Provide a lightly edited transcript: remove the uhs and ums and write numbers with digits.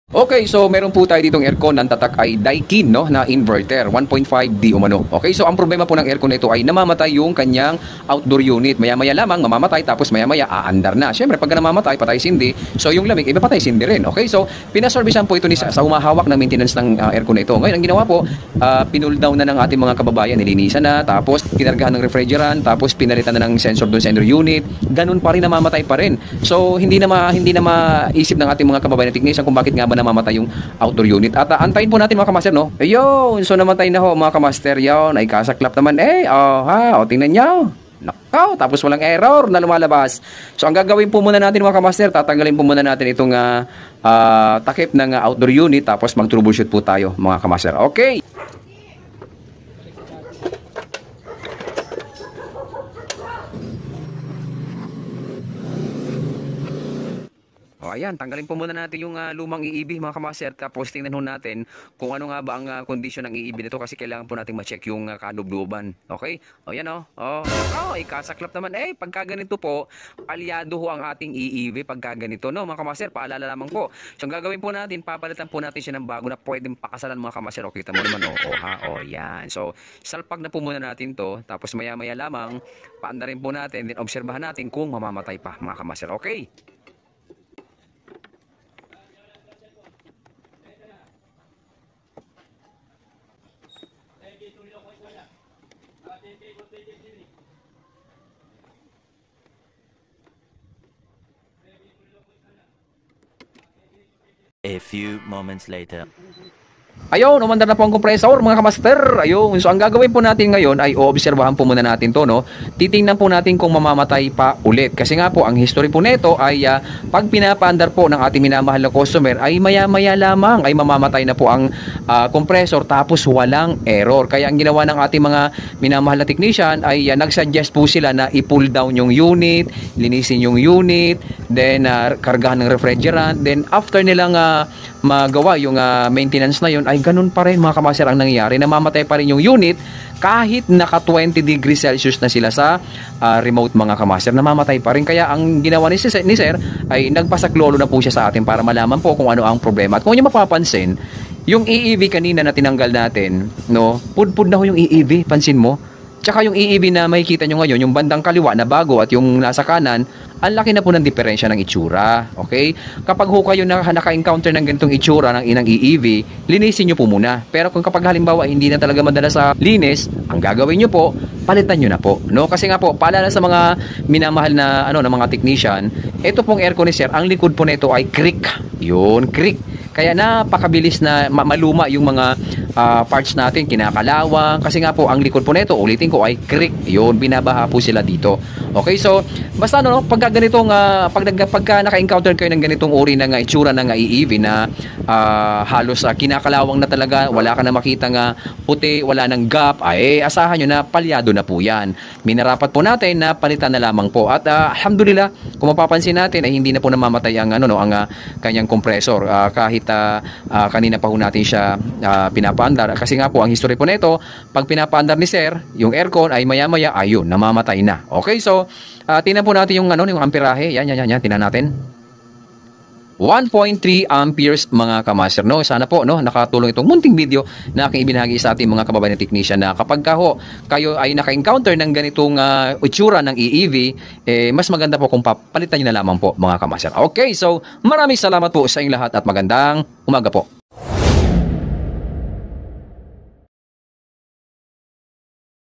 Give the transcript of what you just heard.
Okay, so meron po tayo ditong aircon ng tatak ay Daikin, no, na inverter, 1.5D umano. Okay, so ang problema po ng aircon na ito ay namamatay yung kanyang outdoor unit. Maya-maya lamang mamamatay, tapos maya-maya aandar na. Siyempre, pag namamatay, patay sindi. So yung lamig, iba patay sindi rin. Okay, so pinaservisan po ito ni sa humahawak ng maintenance ng aircon na ito. Ngayon, ang ginawa po, pinull down na ng ating mga kababayan, nilinisan na, tapos kinargahan ng refrigerant, tapos pinalitan na ng sensor doon sa indoor unit. Ganun pa rin, namamatay pa rin. So hindi na maisip ng ating mga kababayan na technician kung bakit nga ba namamatay yung outdoor unit. At antayin po natin mga kamaster, no? Ayun, so namatay na ho mga kamaster. Yun, ay kasaklap naman. Tingnan nyo. Nakaw, tapos walang error na lumalabas. So ang gagawin po muna natin mga kamaster, tatanggalin po muna natin itong takip ng outdoor unit, tapos mag-troubleshoot po tayo mga kamaster. Okay. O ayan, tanggalin po muna natin yung lumang EEB mga kamaster, tapos tingnan ho natin kung ano nga ba ang kondisyon ng EEB nito, kasi kailangan po natin ma-check yung kalubluban. Okay? O yan o. Kasaklap naman. Pagka ganito po, palyado ho ang ating EEB pagka ganito, no mga kamaster, paalala lamang po. So ang gagawin po natin, papalitan po natin siya ng bago na pwedeng pakasalan mga kamaster. O kita mo naman yan. So salpag na po muna natin to, tapos maya-maya lamang paandarin po natin, then obserbahan natin kung mamamatay pa mga kamaster. Okay? A few moments later. Ayun, umandar na po ang compressor mga kamaster. Ayun, so ang gagawin po natin ngayon ay oobserbahan po muna natin to, no. Titingnan po natin kung mamamatay pa ulit. Kasi nga po, ang history po nito ay pag pinapaandar po ng ating minamahal na customer ay maya-maya lamang ay mamamatay na po ang compressor, tapos walang error. Kaya ang ginawa ng ating mga minamahal na technician ay nagsuggest po sila na i-pull down yung unit, linisin yung unit, then kargahan ng refrigerant, then after nilang magawa yung maintenance na yun, ay ganun pa rin mga kamaster ang nangyayari. Namamatay pa rin yung unit kahit naka 20 degrees Celsius na sila sa remote mga kamaster. Namamatay pa rin. Kaya ang ginawa ni sir ay nagpasaklolo na po siya sa atin para malaman po kung ano ang problema. At kung nyo mapapansin, yung EEB kanina na tinanggal natin, no, pudpud na ho yung EEB, pansin mo. Tsaka yung EEB na makikita nyo ngayon, yung bandang kaliwa na bago at yung nasa kanan, ang laki na po ng diferensya ng itsura. Okay? Kapag ho kayo naka-encounter ng ganitong itsura ng inang EEB, linisin nyo po muna. Pero kung kapag halimbawa hindi na talaga madala sa linis, ang gagawin nyo po, palitan nyo na po. No? Kasi nga po, paalala sa mga minamahal na, na mga technician, ito pong aircon ni sir, ang likod po nito ay creak. Yun, creak. Kaya napakabilis na maluma yung mga parts natin, kinakalawang. Kasi nga po, ang likod po nito, ulitin ko, ay creak. Yun, binabaha po sila dito. Okay, so, basta pagka ganitong, pagka naka-encounter kayo ng ganitong uri ng itsura ng EEB na halos kinakalawang na talaga, wala ka na makita nga puti, wala nang gap, ay asahan nyo na palyado na po yan. Minarapat po natin na palitan na lamang po. At alhamdulillah, kung mapapansin natin, ay hindi na po namamatay ang, ang kanyang compressor. Kahit kanina pa po natin siya pinapaandar. Kasi nga po, ang history po nito, pag pinapaandar ni sir, yung aircon ay maya-maya, ayun, namamatay na. Okay, so, tingnan po natin yung, yung amperahe. Yan, tingnan natin. 1.3 amperes mga kamaster, no. Sana po, no, nakatulong itong munting video na aking ibinahagi sa ating mga kababayan na technician na kapag kayo ay naka-encounter ng ganitong itsura ng EEB, mas maganda po kung papalitan nyo na lamang po mga kamaster. Okay, so maraming salamat po sa inyong lahat at magandang umaga po.